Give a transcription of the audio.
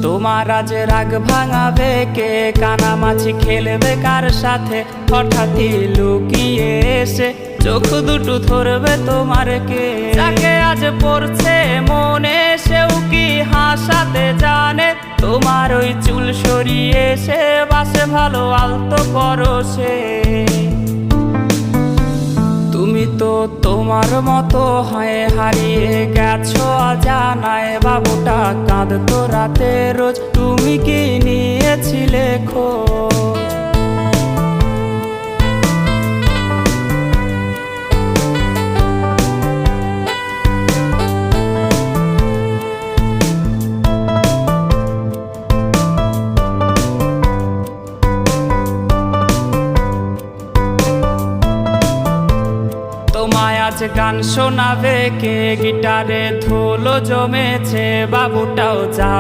তোমার আজ রাগ ভাঙাবে কে? কানামাছি খেলবে কার সাথে? হঠাৎই লুকিয়ে এসে চোখ দুটো ধরবে তোমার কে? যাকে আজ পড়ছে মনে সেও কি হাসাতে জানে? তোমার ওই চুল সরিয়ে সে বাসে ভালো আলতো পরশে। তুমি তো তোমার মতো হয়ে হারিয়ে গেছো অজানায়। বাবুটা কাঁদতো রাতে রোজ, তুমি কি নিয়েছিলে খোঁজ? তোমায় আজ গান শোনাবে কে? গিটারে ধুলো জমেছে, বাবুটাও যা